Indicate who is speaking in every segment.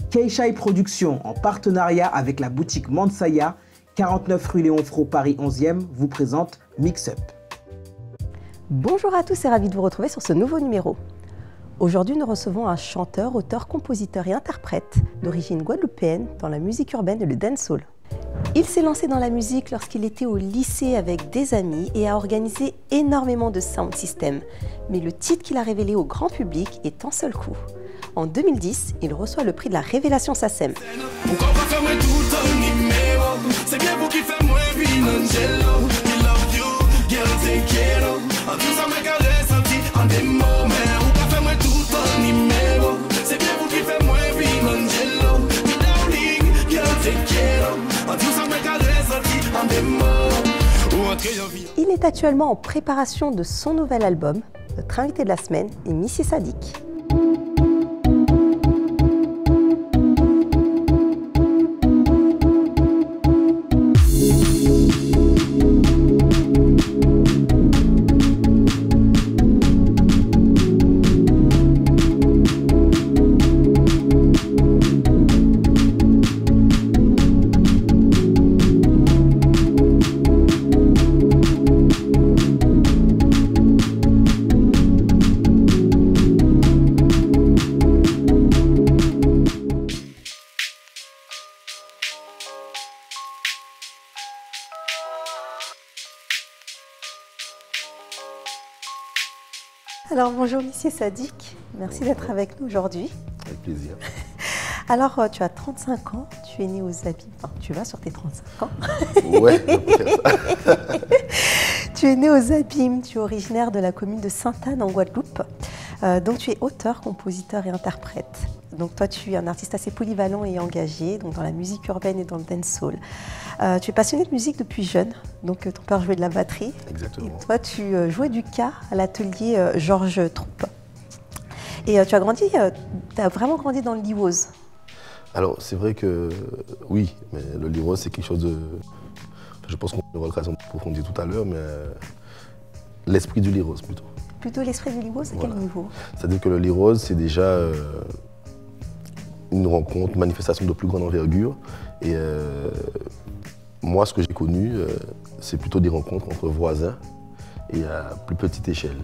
Speaker 1: Keishai Productions, en partenariat avec la boutique Mansaya, 49 rue Léon Fro, Paris 11e, vous présente Mix Up.
Speaker 2: Bonjour à tous et ravi de vous retrouver sur ce nouveau numéro. Aujourd'hui, nous recevons un chanteur, auteur, compositeur et interprète d'origine guadeloupéenne dans la musique urbaine et le dancehall. Il s'est lancé dans la musique lorsqu'il était au lycée avec des amis et a organisé énormément de sound systems. Mais le titre qu'il a révélé au grand public est un seul coup. En 2010, il reçoit le prix de la Révélation SACEM. Il est actuellement en préparation de son nouvel album. Notre invité de la semaine est Missy Sadiq. Alors bonjour Missy Sadiq, merci d'être avec nous aujourd'hui.
Speaker 3: Avec plaisir.
Speaker 2: Alors tu as 35 ans, tu es né aux Abîmes, enfin tu vas sur tes 35 ans.
Speaker 3: Ouais, on peut faire ça.
Speaker 2: Tu es né aux Abîmes, tu es originaire de la commune de Sainte-Anne en Guadeloupe. Donc tu es auteur, compositeur et interprète. Donc toi tu es un artiste assez polyvalent et engagé donc dans la musique urbaine et dans le dancehall. Tu es passionné de musique depuis jeune, donc ton père jouait de la batterie.
Speaker 3: Exactement.
Speaker 2: Et toi tu jouais du ka à l'atelier Georges Troupe. Et tu as vraiment grandi dans le Liwose.
Speaker 3: Alors c'est vrai que oui, mais le Liwose c'est quelque chose de... Je pense qu'on aura l'occasion d'approfondir tout à l'heure, mais l'esprit du Liwose plutôt.
Speaker 2: Plutôt l'esprit du Liwose, à quel niveau?
Speaker 3: C'est-à-dire que le Liwose c'est déjà une rencontre, une manifestation de plus grande envergure. Et moi ce que j'ai connu, c'est plutôt des rencontres entre voisins et à plus petite échelle.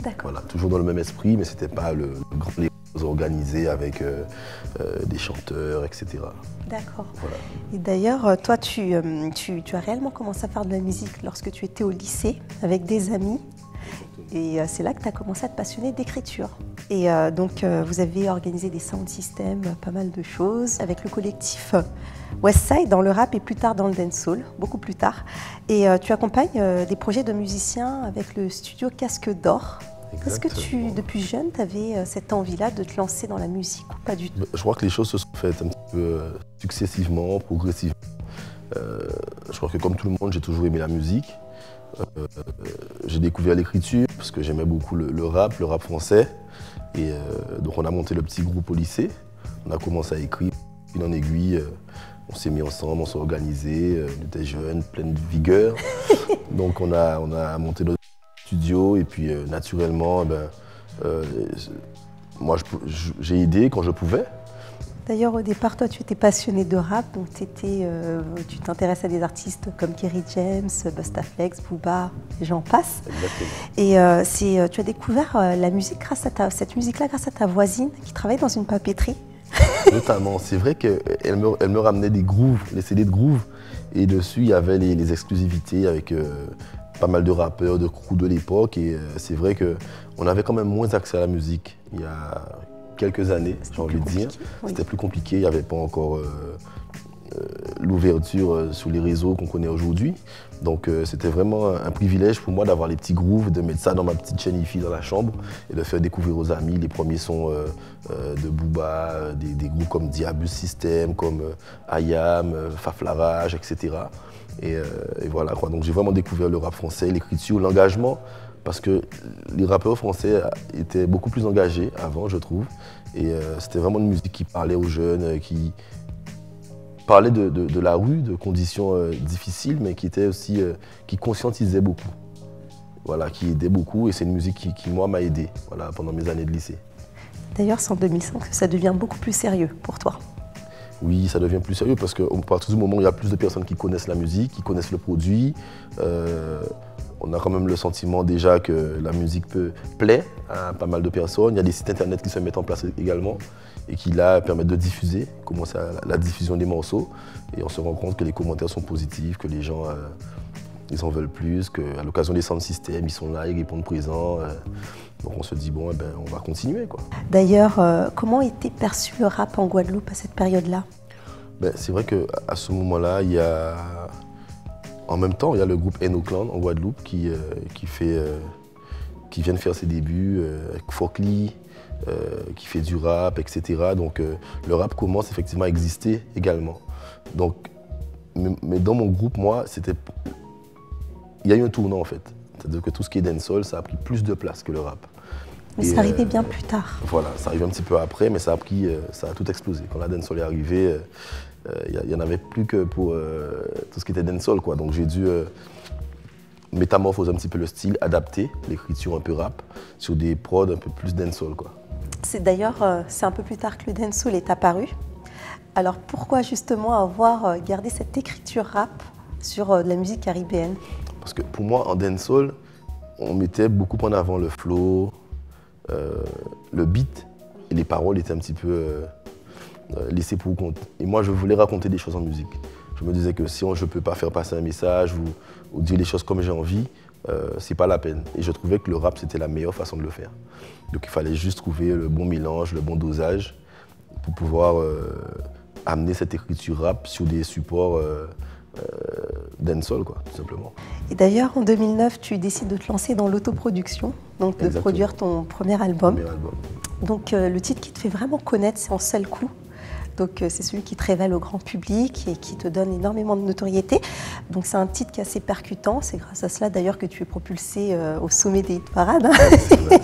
Speaker 2: D'accord.
Speaker 3: Voilà, toujours dans le même esprit, mais c'était pas le grand Liwose organisé avec des chanteurs, etc.
Speaker 2: D'accord.
Speaker 3: Voilà.
Speaker 2: Et d'ailleurs, toi, tu as réellement commencé à faire de la musique lorsque tu étais au lycée avec des amis. Et c'est là que tu as commencé à te passionner d'écriture. Et donc, vous avez organisé des sound systems, pas mal de choses, avec le collectif Westside dans le rap et plus tard dans le dancehall, beaucoup plus tard. Et tu accompagnes des projets de musiciens avec le studio Casque d'Or. Est-ce que depuis jeune, tu avais cette envie-là de te lancer dans la musique ou pas du tout?
Speaker 3: Je crois que les choses se sont faites un petit peu successivement, progressivement. Je crois que comme tout le monde, j'ai toujours aimé la musique. J'ai découvert l'écriture parce que j'aimais beaucoup le rap français. Et donc on a monté le petit groupe au lycée. On a commencé à écrire, fil en aiguille. On s'est mis ensemble, on s'est organisé. On était jeunes, pleins de vigueur. Donc on a monté notre studio et puis naturellement, moi j'ai aidé quand je pouvais.
Speaker 2: D'ailleurs, au départ, toi, tu étais passionné de rap, donc tu t'intéresses à des artistes comme Kerry James, Busta Flex, Booba, et j'en passe.
Speaker 3: Exactement.
Speaker 2: Et tu as découvert la musique cette musique-là grâce à ta voisine qui travaille dans une papeterie.
Speaker 3: Notamment, c'est vrai qu'elle me ramenait des grooves, les CD de grooves, et dessus, il y avait les exclusivités avec pas mal de rappeurs, de crews de l'époque, et c'est vrai qu'on avait quand même moins accès à la musique il y a quelques années, j'ai envie de dire.
Speaker 2: Oui.
Speaker 3: C'était plus compliqué, il n'y avait pas encore l'ouverture sur les réseaux qu'on connaît aujourd'hui. Donc c'était vraiment un privilège pour moi d'avoir les petits grooves, de mettre ça dans ma petite chaîne hi-fi dans la chambre et de faire découvrir aux amis les premiers sons de Booba, des groupes comme Diabus System, comme IAM, Faflarage, etc. Et voilà quoi. Donc j'ai vraiment découvert le rap français, l'écriture, l'engagement, parce que les rappeurs français étaient beaucoup plus engagés avant, je trouve. Et c'était vraiment une musique qui parlait aux jeunes, qui parlait de la rue, de conditions difficiles, mais qui était aussi, qui conscientisait beaucoup. Voilà, qui aidait beaucoup, et c'est une musique qui moi, m'a aidé, voilà, pendant mes années de lycée.
Speaker 2: D'ailleurs, c'est en 2005 que ça devient beaucoup plus sérieux pour toi.
Speaker 3: Oui, ça devient plus sérieux parce qu'à partir du moment où il y a plus de personnes qui connaissent la musique, qui connaissent le produit, on a quand même le sentiment déjà que la musique plaît à pas mal de personnes. Il y a des sites internet qui se mettent en place également et qui là permettent de diffuser, commencer la diffusion des morceaux. Et on se rend compte que les commentaires sont positifs, que les gens ils en veulent plus, qu'à l'occasion des sound systems, ils sont là, ils répondent présents. Donc on se dit, bon, eh ben, on va continuer, quoi.
Speaker 2: D'ailleurs, comment était perçu le rap en Guadeloupe à cette période-là?
Speaker 3: Ben, c'est vrai qu'à ce moment-là, en même temps, il y a le groupe N.O.Clan en Guadeloupe qui vient de faire ses débuts avec Folkly, qui fait du rap, etc. Donc le rap commence effectivement à exister également. Donc, mais dans mon groupe, moi, il y a eu un tournant en fait. C'est-à-dire que tout ce qui est dancehall, ça a pris plus de place que le rap.
Speaker 2: Mais ça arrivait bien plus tard.
Speaker 3: Voilà, ça arrivait un petit peu après, mais ça a tout explosé. Quand la dancehall est arrivée, il n'y en avait plus que pour tout ce qui était dancehall, quoi. Donc j'ai dû métamorphoser un petit peu le style, adapter l'écriture un peu rap sur des prods un peu plus dancehall, quoi.
Speaker 2: D'ailleurs, c'est un peu plus tard que le dancehall est apparu. Alors pourquoi justement avoir gardé cette écriture rap sur de la musique caribéenne?
Speaker 3: Parce que pour moi, en dancehall, on mettait beaucoup en avant le flow, le beat, et les paroles étaient un petit peu laissées pour compte. Et moi, je voulais raconter des choses en musique. Je me disais que si je ne peux pas faire passer un message ou dire les choses comme j'ai envie, c'est pas la peine. Et je trouvais que le rap, c'était la meilleure façon de le faire. Donc il fallait juste trouver le bon mélange, le bon dosage pour pouvoir amener cette écriture rap sur des supports dancehall, quoi, tout simplement.
Speaker 2: Et d'ailleurs, en 2009, tu décides de te lancer dans l'autoproduction, donc de
Speaker 3: Exactement.
Speaker 2: produire ton premier album.
Speaker 3: Premier album.
Speaker 2: Donc le titre qui te fait vraiment connaître, c'est En seul coup. Donc c'est celui qui te révèle au grand public et qui te donne énormément de notoriété. Donc c'est un titre qui est assez percutant. C'est grâce à cela d'ailleurs que tu es propulsé au sommet des hit parades.
Speaker 3: C'est vrai.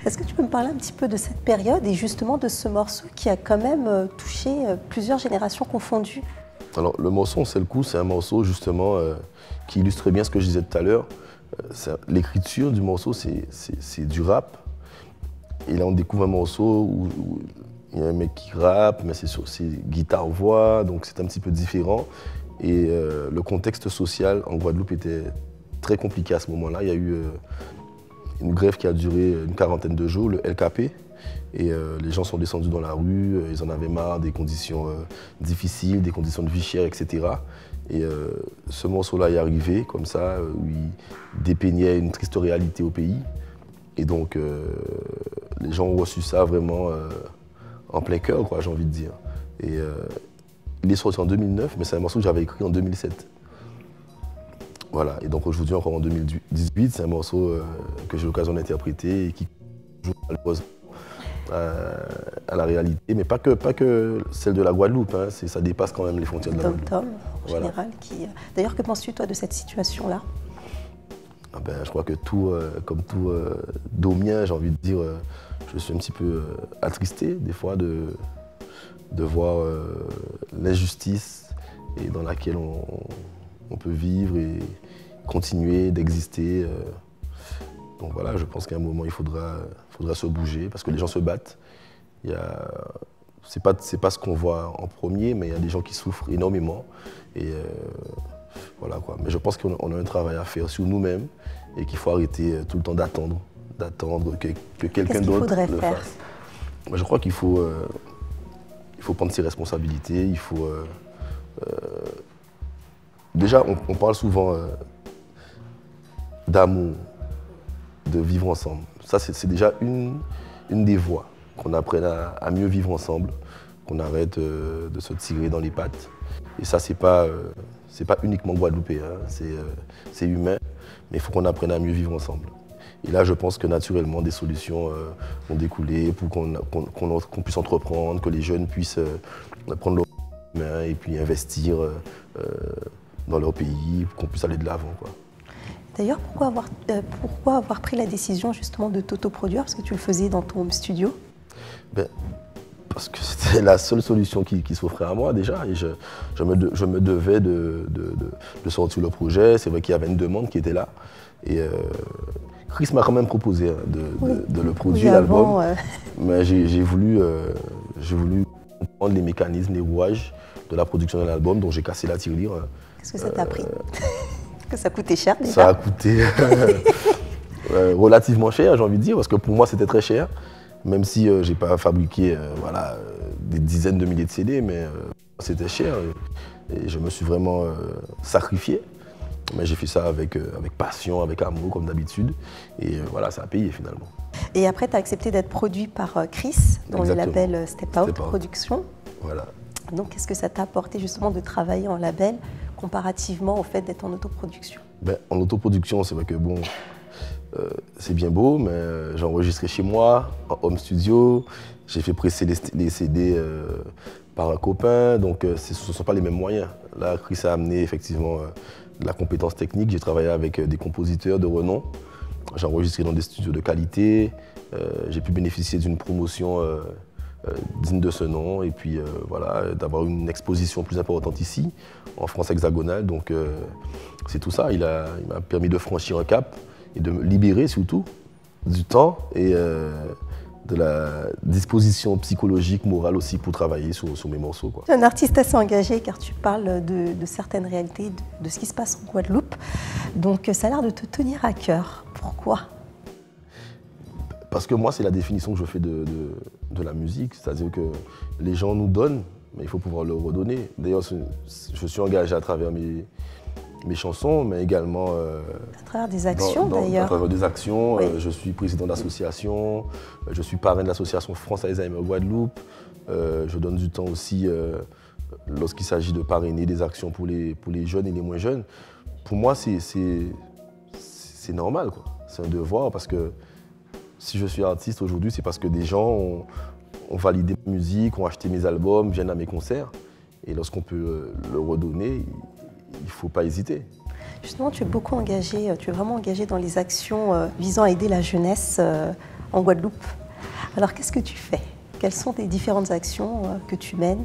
Speaker 2: Est-ce que tu peux me parler un petit peu de cette période et justement de ce morceau qui a quand même touché plusieurs générations confondues?
Speaker 3: Alors le morceau En seul coup, c'est un morceau justement qui illustre bien ce que je disais tout à l'heure. L'écriture du morceau, c'est du rap. Et là, on découvre un morceau où il y a un mec qui rappe, mais c'est guitare-voix, donc c'est un petit peu différent. Et le contexte social en Guadeloupe était très compliqué à ce moment-là. Il y a eu une grève qui a duré une quarantaine de jours, le LKP. Et les gens sont descendus dans la rue, ils en avaient marre des conditions difficiles, des conditions de vie chère, etc. Et ce morceau-là est arrivé comme ça, où il dépeignait une triste réalité au pays. Et donc les gens ont reçu ça vraiment en plein cœur, quoi, j'ai envie de dire. Et il est sorti en 2009, mais c'est un morceau que j'avais écrit en 2007. Voilà, et donc aujourd'hui, encore en 2018, c'est un morceau que j'ai l'occasion d'interpréter et qui joue malheureusement à la réalité, mais pas que celle de la Guadeloupe, hein, ça dépasse quand même les frontières de la Guadeloupe.
Speaker 2: Tom, en général. D'ailleurs, que penses-tu, toi, de cette situation-là?
Speaker 3: Ah ben, je crois que comme tout Domien, j'ai envie de dire, je suis un petit peu attristé des fois de voir l'injustice dans laquelle on peut vivre et continuer d'exister. Donc voilà, je pense qu'à un moment, il faudra se bouger parce que les gens se battent. C'est pas ce qu'on voit en premier, mais il y a des gens qui souffrent énormément. Et voilà, quoi. Mais je pense qu'on a un travail à faire sur nous-mêmes et qu'il faut arrêter tout le temps d'attendre que quelqu'un d'autre le fasse. Moi, je crois qu'il faut prendre ses responsabilités. Il faut déjà, on parle souvent d'amour, de vivre ensemble. Ça, c'est déjà une des voies, qu'on apprenne à mieux vivre ensemble, qu'on arrête de se tirer dans les pattes. Et ça, c'est pas uniquement guadeloupéen, c'est humain, mais il faut qu'on apprenne à mieux vivre ensemble. Et là, je pense que naturellement, des solutions vont découler pour qu'on puisse entreprendre, que les jeunes puissent prendre leur main et puis investir dans leur pays, pour qu'on puisse aller de l'avant, quoi.
Speaker 2: D'ailleurs, pourquoi avoir pris la décision justement de t'autoproduire? Parce que tu le faisais dans ton studio.
Speaker 3: Parce que c'était la seule solution qui s'offrait à moi déjà. Et je me devais de sortir le projet. C'est vrai qu'il y avait une demande qui était là. Et Chris m'a quand même proposé hein, de le produire,
Speaker 2: Oui,
Speaker 3: l'album.
Speaker 2: avant,
Speaker 3: Mais j'ai voulu comprendre les mécanismes, les rouages de la production d'un album, donc j'ai cassé la tirelire.
Speaker 2: Qu'est-ce que ça t'a pris? Que ça coûtait cher déjà?
Speaker 3: Ça a coûté relativement cher, j'ai envie de dire, parce que pour moi c'était très cher, même si je n'ai pas fabriqué voilà, des dizaines de milliers de CD, mais c'était cher et je me suis vraiment sacrifié. Mais j'ai fait ça avec passion, avec amour, comme d'habitude. Et voilà, ça a payé finalement.
Speaker 2: Et après, tu as accepté d'être produit par Chris, dans le label Step Out Production.
Speaker 3: Voilà.
Speaker 2: Donc, qu'est-ce que ça t'a apporté justement de travailler en label comparativement au fait d'être en autoproduction?
Speaker 3: En autoproduction, c'est vrai que bon, c'est bien beau, mais j'ai enregistré chez moi, en home studio. J'ai fait presser les CD par un copain, donc ce ne sont pas les mêmes moyens. Là, Chris a amené effectivement de la compétence technique. J'ai travaillé avec des compositeurs de renom. J'ai enregistré dans des studios de qualité. J'ai pu bénéficier d'une promotion digne de ce nom et puis voilà, d'avoir une exposition plus importante ici, en France hexagonale. Donc c'est tout ça. Il m'a permis de franchir un cap et de me libérer surtout du temps et de la disposition psychologique, morale aussi pour travailler sur mes morceaux, quoi.
Speaker 2: Tu es un artiste assez engagé car tu parles de certaines réalités, de ce qui se passe en Guadeloupe. Donc ça a l'air de te tenir à cœur. Pourquoi?
Speaker 3: Parce que moi, c'est la définition que je fais de la musique. C'est-à-dire que les gens nous donnent, mais il faut pouvoir leur redonner. D'ailleurs, je suis engagé à travers mes chansons, mais également
Speaker 2: à travers des actions d'ailleurs.
Speaker 3: À travers des actions,
Speaker 2: oui.
Speaker 3: Je suis président d'association, je suis parrain de l'association France Alzheimer Guadeloupe. Je donne du temps aussi lorsqu'il s'agit de parrainer des actions pour les jeunes et les moins jeunes. Pour moi, c'est normal, quoi. C'est un devoir parce que si je suis artiste aujourd'hui, c'est parce que des gens ont validé ma musique, ont acheté mes albums, viennent à mes concerts. Et lorsqu'on peut le redonner, il ne faut pas hésiter.
Speaker 2: Justement, tu es beaucoup engagé, tu es vraiment engagé dans les actions visant à aider la jeunesse en Guadeloupe. Alors, qu'est-ce que tu fais? Quelles sont les différentes actions que tu mènes?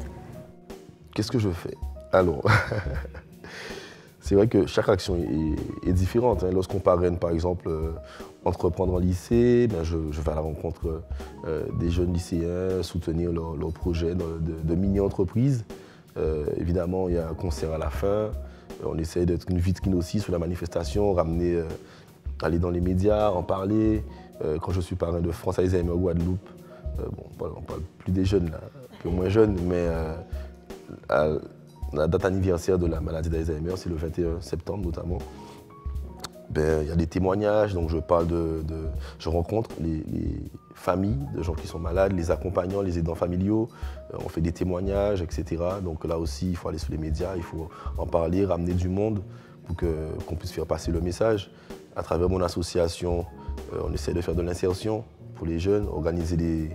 Speaker 2: Qu'est-ce
Speaker 3: que je fais? Alors, c'est vrai que chaque action est différente. Lorsqu'on parraine, par exemple, entreprendre en lycée, je vais à la rencontre des jeunes lycéens, soutenir leurs projets de mini-entreprises. Évidemment, il y a un concert à la fin. On essaie d'être une vitrine aussi sur la manifestation, ramener, aller dans les médias, en parler. Quand je suis parrain de France Alzheimer Guadeloupe, on ne parle plus des jeunes, là, un peu moins jeunes, mais la date anniversaire de la maladie d'Alzheimer, c'est le 21 septembre notamment. Il y a des témoignages, donc je rencontre les familles de gens qui sont malades, les accompagnants, les aidants familiaux, on fait des témoignages, etc. Donc là aussi, il faut aller sur les médias, il faut en parler, ramener du monde pour qu'on puisse faire passer le message. À travers mon association, on essaie de faire de l'insertion pour les jeunes, organiser des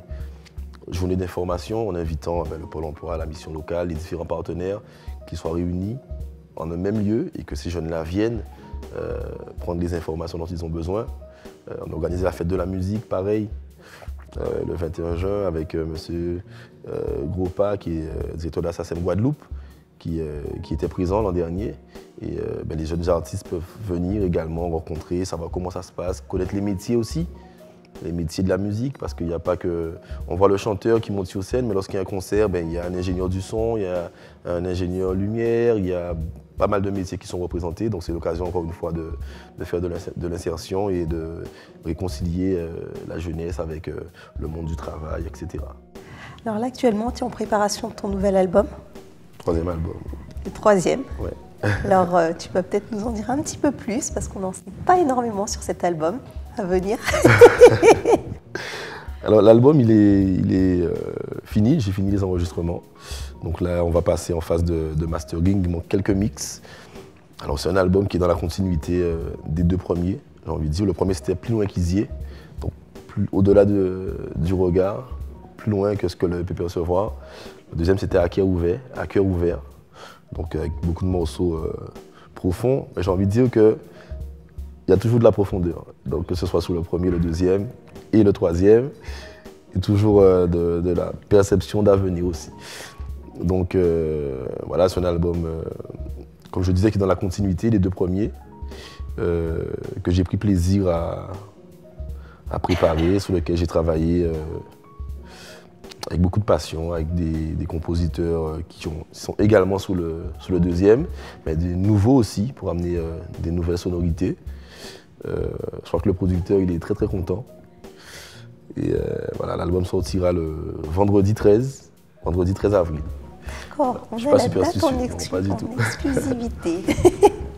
Speaker 3: journées d'information en invitant le Pôle emploi, la mission locale, les différents partenaires qui soient réunis en un même lieu et que ces jeunes-là viennent prendre les informations dont ils ont besoin. On a organisé la fête de la musique, pareil, le 21 juin avec M. Gropa, qui est directeur de la SACEM Guadeloupe, qui était présent l'an dernier. Et les jeunes artistes peuvent venir également rencontrer, savoir comment ça se passe, connaître les métiers aussi, les métiers de la musique, parce qu'il n'y a pas que... On voit le chanteur qui monte sur scène, mais lorsqu'il y a un concert, il y a un ingénieur du son, il y a un ingénieur lumière, il y a pas mal de métiers qui sont représentés, donc c'est l'occasion encore une fois de faire de l'insertion et de réconcilier la jeunesse avec le monde du travail, etc.
Speaker 2: Alors là, actuellement, tu es en préparation de ton nouvel album.
Speaker 3: 3e album.
Speaker 2: Le 3e.
Speaker 3: Ouais.
Speaker 2: Alors, tu peux peut-être nous en dire un petit peu plus, parce qu'on n'en sait pas énormément sur cet album à venir.
Speaker 3: Alors l'album, il est fini, j'ai fini les enregistrements. Donc là, on va passer en phase de mastering, il manque quelques mix. Alors c'est un album qui est dans la continuité des deux premiers, j'ai envie de dire. Le premier, c'était Plus loin qu'Isier, donc au-delà du regard, plus loin que ce que l'œil peut percevoir. Le deuxième, c'était À cœur ouvert, donc avec beaucoup de morceaux profonds. Mais j'ai envie de dire qu'il y a toujours de la profondeur, donc que ce soit sur le premier, le deuxième et le troisième, et toujours de la perception d'avenir aussi. Donc voilà, c'est un album, comme je disais, qui est dans la continuité des deux premiers, que j'ai pris plaisir à préparer, sur lequel j'ai travaillé avec beaucoup de passion, avec des compositeurs qui sont également sur le deuxième, mais des nouveaux aussi, pour amener des nouvelles sonorités. Je crois que le producteur il est très très content. Et voilà, l'album sortira le vendredi 13 avril.
Speaker 2: D'accord, on
Speaker 3: Je suis
Speaker 2: a
Speaker 3: pas
Speaker 2: la date
Speaker 3: superstitieux,
Speaker 2: en,
Speaker 3: non, pas du tout.
Speaker 2: exclusivité.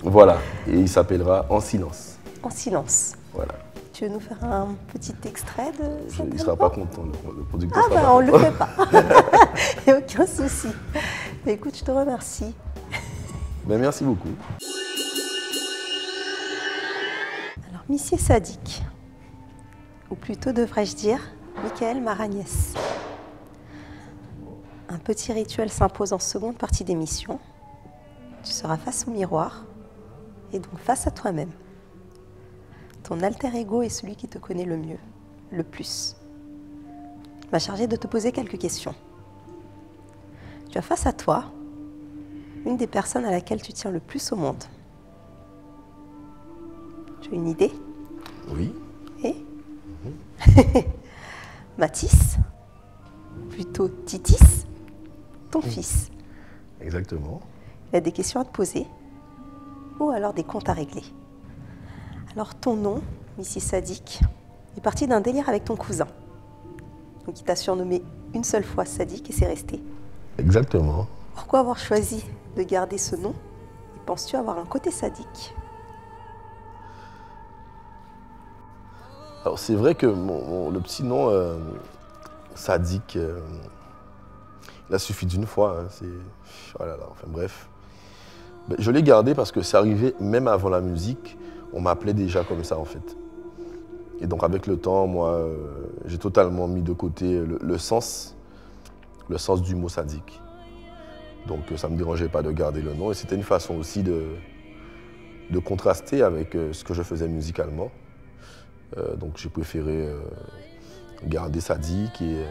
Speaker 3: Voilà, et il s'appellera En silence.
Speaker 2: En silence.
Speaker 3: Voilà.
Speaker 2: Tu veux nous faire un petit extrait de cet
Speaker 3: Il ne
Speaker 2: album?
Speaker 3: sera pas content, le producteur
Speaker 2: Ah
Speaker 3: sera
Speaker 2: bah
Speaker 3: pas
Speaker 2: on ne
Speaker 3: content.
Speaker 2: le fait pas. Il n'y a aucun souci. Mais écoute, je te remercie.
Speaker 3: Ben, merci beaucoup.
Speaker 2: Alors, Missier Sadique, ou plutôt devrais-je dire Michael Maragnès. Un petit rituel s'impose en seconde partie d'émission. Tu seras face au miroir et donc face à toi-même. Ton alter ego est celui qui te connaît le mieux, le plus. Il m'a chargé de te poser quelques questions. Tu as face à toi une des personnes à laquelle tu tiens le plus au monde. Tu as une idée?
Speaker 3: Oui.
Speaker 2: Et Matisse, plutôt Titis, ton fils.
Speaker 3: Exactement.
Speaker 2: Il a des questions à te poser ou alors des comptes à régler. Alors ton nom, Missier Sadique, est parti d'un délire avec ton cousin. Donc il t'a surnommé une seule fois Sadique et c'est resté.
Speaker 3: Exactement.
Speaker 2: Pourquoi avoir choisi de garder ce nom? Et penses-tu avoir un côté sadique?
Speaker 3: Alors c'est vrai que le petit nom Sadique, il a suffi d'une fois. Hein, oh là là, enfin bref. Ben, je l'ai gardé parce que c'est arrivé même avant la musique. On m'appelait déjà comme ça en fait. Et donc avec le temps, moi, j'ai totalement mis de côté le sens du mot sadique. Donc ça ne me dérangeait pas de garder le nom. Et c'était une façon aussi de contraster avec ce que je faisais musicalement. Donc j'ai préféré garder Sadique et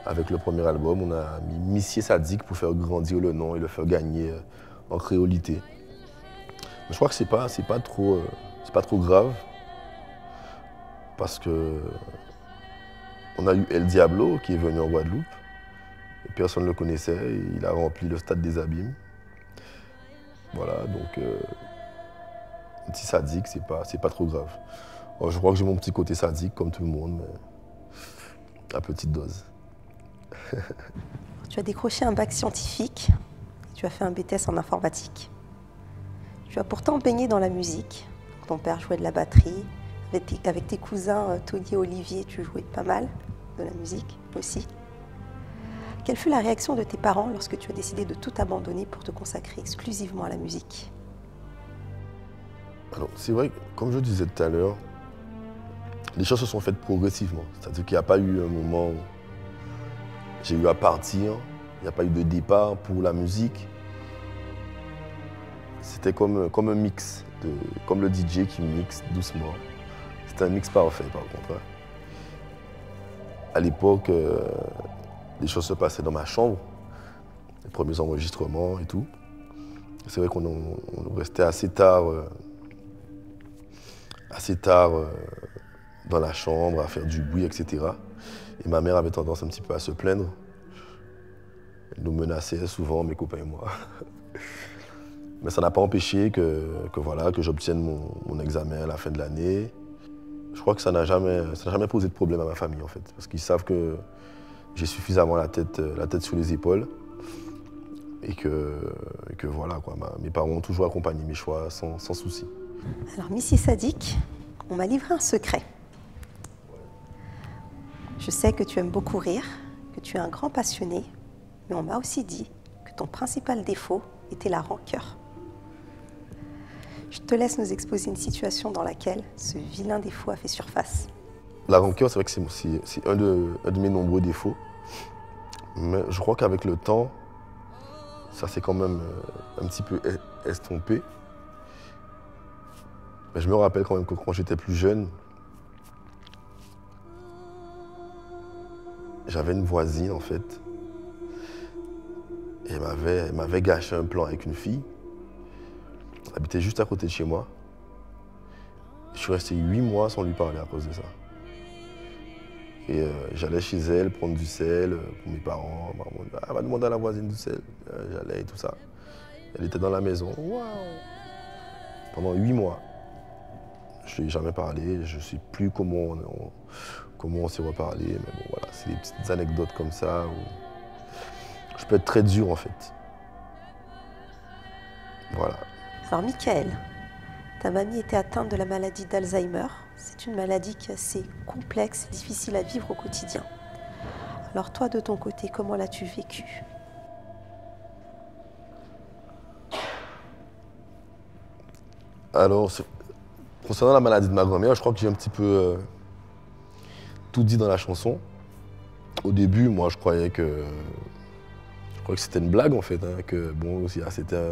Speaker 3: avec le premier album, on a mis Missier Sadique pour faire grandir le nom et le faire gagner en créolité. Mais je crois que c'est pas trop grave parce que on a eu El Diablo qui est venu en Guadeloupe et personne ne le connaissait et il a rempli le stade des Abîmes. Voilà, donc petit Sadique, c'est pas trop grave. Alors, je crois que j'ai mon petit côté sadique comme tout le monde, mais à petite dose.
Speaker 2: Tu as décroché un bac scientifique, tu as fait un BTS en informatique. Tu as pourtant baigné dans la musique. Ton père jouait de la batterie. Avec tes cousins Tony et Olivier, tu jouais pas mal de la musique aussi. Quelle fut la réaction de tes parents lorsque tu as décidé de tout abandonner pour te consacrer exclusivement à la musique?
Speaker 3: Alors, c'est vrai, comme je disais tout à l'heure, les choses se sont faites progressivement. C'est-à-dire qu'il n'y a pas eu un moment où j'ai eu à partir, il n'y a pas eu de départ pour la musique. C'était comme un mix, comme le DJ qui mixe doucement. C'était un mix parfait par contre. À l'époque, les choses se passaient dans ma chambre, les premiers enregistrements et tout. C'est vrai qu'on restait assez tard dans la chambre, à faire du bruit, etc. Et ma mère avait tendance un petit peu à se plaindre. Elle nous menaçait souvent, mes copains et moi. Mais ça n'a pas empêché que j'obtienne mon examen à la fin de l'année. Je crois que ça n'a jamais posé de problème à ma famille, en fait. Parce qu'ils savent que j'ai suffisamment la tête sur les épaules. Et que voilà, quoi. Mes parents ont toujours accompagné mes choix sans souci.
Speaker 2: Alors, Missier Sadique, on m'a livré un secret. Je sais que tu aimes beaucoup rire, que tu es un grand passionné, mais on m'a aussi dit que ton principal défaut était la rancœur. Je te laisse nous exposer une situation dans laquelle ce vilain défaut a fait surface.
Speaker 3: La rancœur, c'est vrai que c'est un de mes nombreux défauts. Mais je crois qu'avec le temps, ça s'est quand même un petit peu estompé. Mais je me rappelle quand même que quand j'étais plus jeune, j'avais une voisine en fait. Et elle m'avait gâché un plan avec une fille. Elle habitait juste à côté de chez moi. Je suis resté 8 mois sans lui parler à cause de ça. Et j'allais chez elle prendre du sel pour mes parents. Elle m'a demandé à la voisine du sel. J'allais et tout ça. Elle était dans la maison. Waouh! Pendant 8 mois. Je ne lui ai jamais parlé. Je ne sais plus comment on s'est reparlé. Mais bon, voilà, c'est des petites anecdotes comme ça où je peux être très dur en fait. Voilà.
Speaker 2: Alors, Michael, ta mamie était atteinte de la maladie d'Alzheimer. C'est une maladie qui est assez complexe et difficile à vivre au quotidien. Alors toi, de ton côté, comment l'as-tu vécu?
Speaker 3: Alors, concernant la maladie de ma grand-mère, je crois que j'ai un petit peu tout dit dans la chanson. Au début, moi, je croyais que c'était une blague en fait, hein, que bon, c'était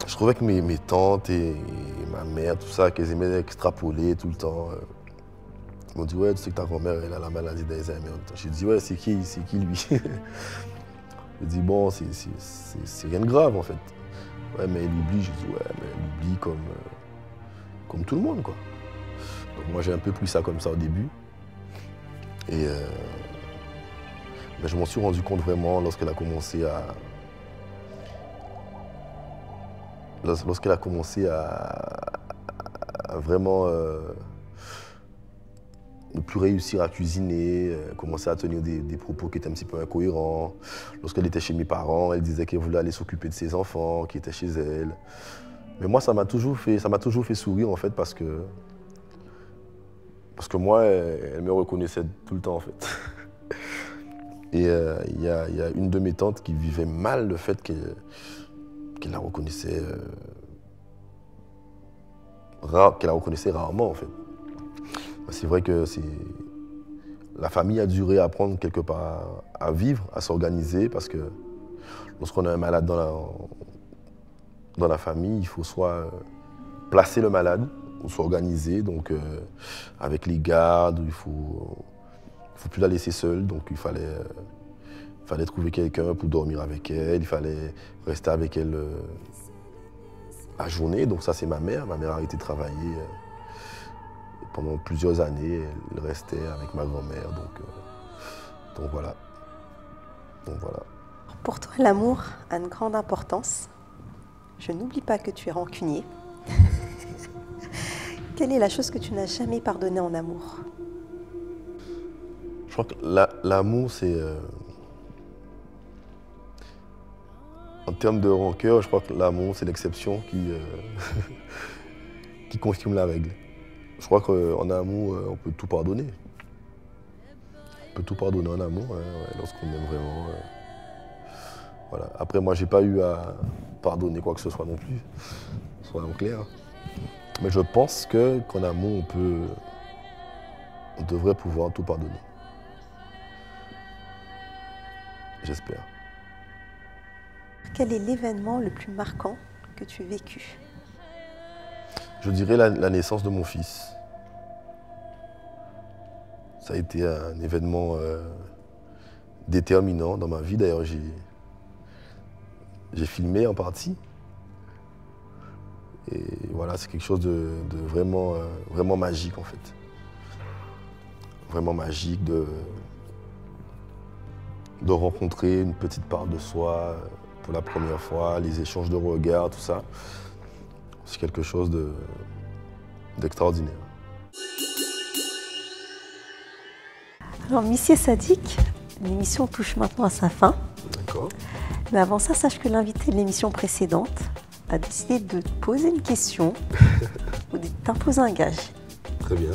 Speaker 3: je trouvais que mes tantes et ma mère, tout ça, qu'elles aimaient extrapoler tout le temps. Ils m'ont dit, ouais, tu sais que ta grand-mère, elle a la maladie d'Alzheimer. J'ai dit, ouais, c'est qui lui? J'ai dit, bon, c'est rien de grave, en fait. Ouais, mais elle oublie. J'ai dit, ouais, mais elle oublie comme tout le monde, quoi. Donc moi, j'ai un peu pris ça comme ça au début. Et mais je m'en suis rendu compte vraiment lorsqu'elle a commencé à vraiment ne plus réussir à cuisiner, commencer à tenir des propos qui étaient un petit peu incohérents. Lorsqu'elle était chez mes parents, elle disait qu'elle voulait aller s'occuper de ses enfants, qui étaient chez elle. Mais moi, ça m'a toujours fait sourire en fait parce que moi, elle me reconnaissait tout le temps en fait. Et il y a une de mes tantes qui vivait mal le fait qu'elle la reconnaissait, rarement en fait. C'est vrai que la famille a duré à apprendre quelque part à vivre, à s'organiser, parce que lorsqu'on a un malade dans la famille, il faut soit placer le malade ou s'organiser, donc avec les gardes, il faut plus la laisser seule, donc il fallait trouver quelqu'un pour dormir avec elle, il fallait rester avec elle la journée. Donc ça, c'est ma mère. Ma mère a arrêté de travailler pendant plusieurs années. Elle restait avec ma grand-mère. Donc voilà.
Speaker 2: Pour toi, l'amour a une grande importance. Je n'oublie pas que tu es rancunier. Quelle est la chose que tu n'as jamais pardonnée en amour?
Speaker 3: Je crois que l'amour, c'est... en termes de rancœur, je crois que l'amour, c'est l'exception qui confirme la règle. Je crois qu'en amour, on peut tout pardonner. On peut tout pardonner en amour, hein, lorsqu'on aime vraiment. Voilà. Après, moi, j'ai pas eu à pardonner quoi que ce soit non plus, soyons clairs. Mais je pense qu'en amour, on devrait pouvoir tout pardonner. J'espère.
Speaker 2: Quel est l'événement le plus marquant que tu as vécu?
Speaker 3: Je dirais la naissance de mon fils. Ça a été un événement déterminant dans ma vie. D'ailleurs, j'ai filmé en partie. Et voilà, c'est quelque chose de vraiment, vraiment magique en fait. Vraiment magique de rencontrer une petite part de soi pour la première fois, les échanges de regards, tout ça. C'est quelque chose d'extraordinaire.
Speaker 2: Alors, Missier Sadiq, l'émission touche maintenant à sa fin.
Speaker 3: D'accord.
Speaker 2: Mais avant ça, sache que l'invité de l'émission précédente a décidé de te poser une question ou de t'imposer un gage.
Speaker 3: Très bien.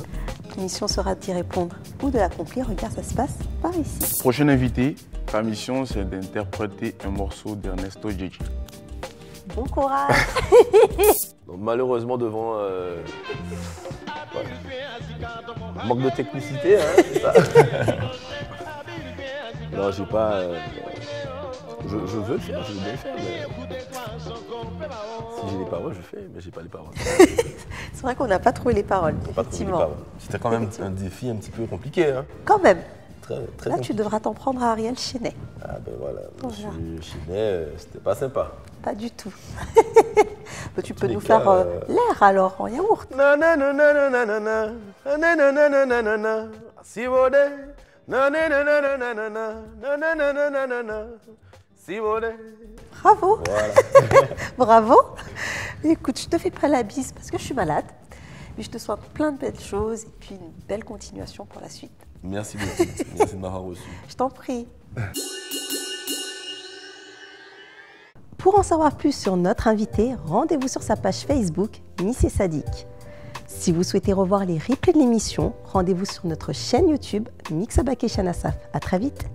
Speaker 2: L'émission sera d'y répondre ou de l'accomplir. Regarde, ça se passe par ici.
Speaker 4: Prochain invité, ta mission, c'est d'interpréter un morceau d'Ernesto Gigi.
Speaker 2: Bon courage.
Speaker 3: Donc, malheureusement, devant manque de technicité, hein, c'est ça. Non, j'ai pas. Je veux le faire, je veux bien le faire, mais si j'ai les paroles, je fais, mais j'ai pas les paroles.
Speaker 2: C'est vrai qu'on n'a pas trouvé les paroles, effectivement.
Speaker 3: C'était quand même un défi un petit peu compliqué. Hein.
Speaker 2: Quand même.
Speaker 3: Très
Speaker 2: Là,
Speaker 3: compliqué.
Speaker 2: tu devras t'en prendre à Ariel Chenet.
Speaker 3: Ah ben voilà, Monsieur Chenet, c'était pas sympa.
Speaker 2: Pas du tout. Tu peux nous faire l'air alors en yaourt. Bravo.
Speaker 3: Voilà.
Speaker 2: Bravo. Écoute, je te fais pas la bise parce que je suis malade. Mais je te souhaite plein de belles choses et puis une belle continuation pour la suite.
Speaker 3: Merci beaucoup. Merci de m'avoir reçu.
Speaker 2: Je t'en prie. Pour en savoir plus sur notre invité, rendez-vous sur sa page Facebook, Miss et Sadiq. Si vous souhaitez revoir les replays de l'émission, rendez-vous sur notre chaîne YouTube, Mix Abake Chanasaf. À très vite.